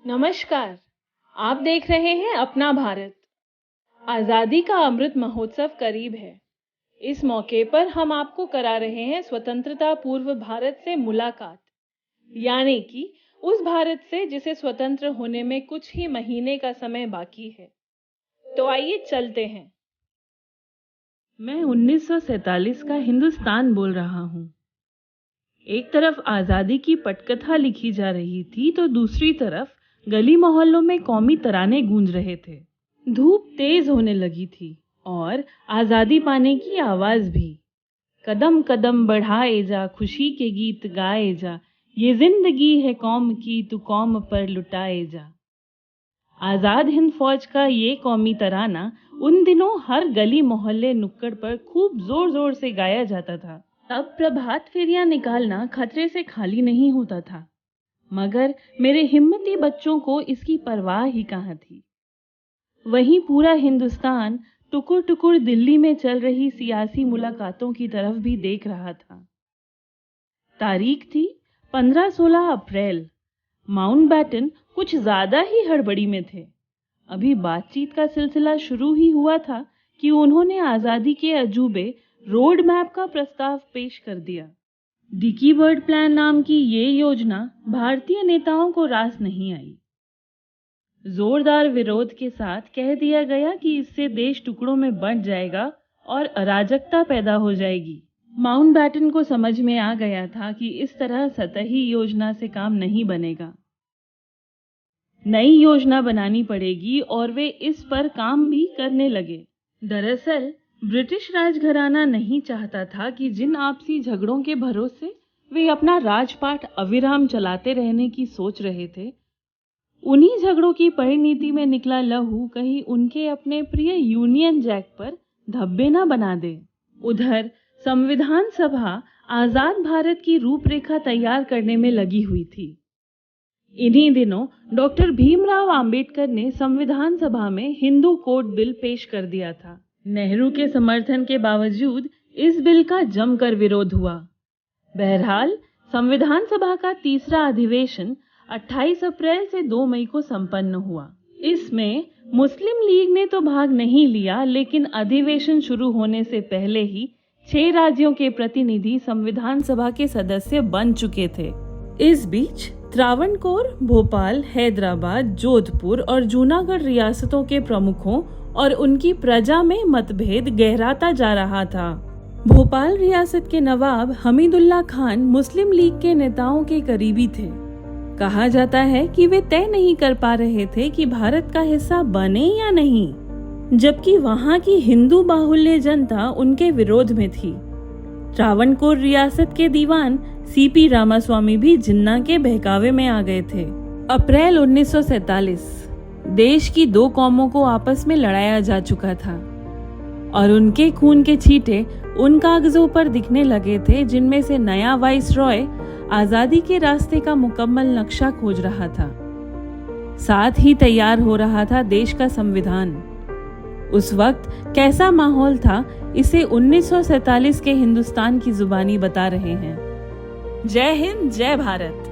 नमस्कार। आप देख रहे हैं अपना भारत। आजादी का अमृत महोत्सव करीब है। इस मौके पर हम आपको करा रहे हैं स्वतंत्रता पूर्व भारत से मुलाकात, यानी कि उस भारत से जिसे स्वतंत्र होने में कुछ ही महीने का समय बाकी है। तो आइए चलते हैं। मैं 1947 का हिंदुस्तान बोल रहा हूँ। एक तरफ आजादी की पटकथा लिखी जा रही थी तो दूसरी तरफ गली मोहल्लों में कौमी तराने गूंज रहे थे। धूप तेज होने लगी थी और आजादी पाने की आवाज भी। कदम कदम बढ़ाए जा, खुशी के गीत गाए जा, ये जिंदगी है कौम की, तू कौम पर लुटाए जा। आजाद हिंद फौज का ये कौमी तराना उन दिनों हर गली मोहल्ले नुक्कड़ पर खूब जोर जोर से गाया जाता था। अब प्रभात फेरियां निकालना खतरे से खाली नहीं होता था, मगर मेरे हिम्मती बच्चों को इसकी परवाह ही कहाँ थी। वहीं पूरा हिंदुस्तान टुकुर टुकुर दिल्ली में चल रही सियासी मुलाकातों की तरफ भी देख रहा था। तारीख थी 15-16 अप्रैल। माउंटबेटन कुछ ज्यादा ही हड़बड़ी में थे। अभी बातचीत का सिलसिला शुरू ही हुआ था कि उन्होंने आजादी के अजूबे रोड मैप का प्रस्ताव पेश कर दिया। डिकी बर्ड प्लान नाम की ये योजना भारतीय नेताओं को रास नहीं आई। जोरदार विरोध के साथ कह दिया गया कि इससे देश टुकड़ों में बंट जाएगा और अराजकता पैदा हो जाएगी। माउंटबेटन को समझ में आ गया था कि इस तरह सतही योजना से काम नहीं बनेगा। नई योजना बनानी पड़ेगी और वे इस पर काम भी करने लगे। दरअसल ब्रिटिश राजघराना नहीं चाहता था कि जिन आपसी झगड़ों के भरोसे वे अपना राजपाट अविराम चलाते रहने की सोच रहे थे, उन्हीं झगड़ों की परिणति में निकला लहू कहीं उनके अपने प्रिय यूनियन जैक पर धब्बे न बना दे। उधर संविधान सभा आजाद भारत की रूपरेखा तैयार करने में लगी हुई थी। इन्हीं दिनों डॉक्टर भीमराव अंबेडकर ने संविधान सभा में हिंदू कोड बिल पेश कर दिया था। नेहरू के समर्थन के बावजूद इस बिल का जमकर विरोध हुआ। बहरहाल संविधान सभा का तीसरा अधिवेशन 28 अप्रैल से 2 मई को संपन्न हुआ। इसमें मुस्लिम लीग ने तो भाग नहीं लिया, लेकिन अधिवेशन शुरू होने से पहले ही 6 राज्यों के प्रतिनिधि संविधान सभा के सदस्य बन चुके थे। इस बीच त्रावणकोर, भोपाल, हैदराबाद, जोधपुर और जूनागढ़ रियासतों के प्रमुखों और उनकी प्रजा में मतभेद गहराता जा रहा था। भोपाल रियासत के नवाब हमीदुल्ला खान मुस्लिम लीग के नेताओं के करीबी थे। कहा जाता है कि वे तय नहीं कर पा रहे थे कि भारत का हिस्सा बने या नहीं, जबकि वहां की हिंदू बाहुल्य जनता उनके विरोध में थी। त्रावणकोर रियासत के दीवान सीपी रामास्वामी भी जिन्ना के बहकावे में आ गए थे। अप्रैल 1947 देश की 2 कौमों को आपस में लड़ाया जा चुका था और उनके खून के छींटे उन कागजों पर दिखने लगे थे जिनमें से नया वाइसरॉय आजादी के रास्ते का मुकम्मल नक्शा खोज रहा था। साथ ही तैयार हो रहा था देश का संविधान। उस वक्त कैसा माहौल था, इसे 1947 के हिंदुस्तान की जुबानी बता रहे हैं। जय हिंद, जय भारत।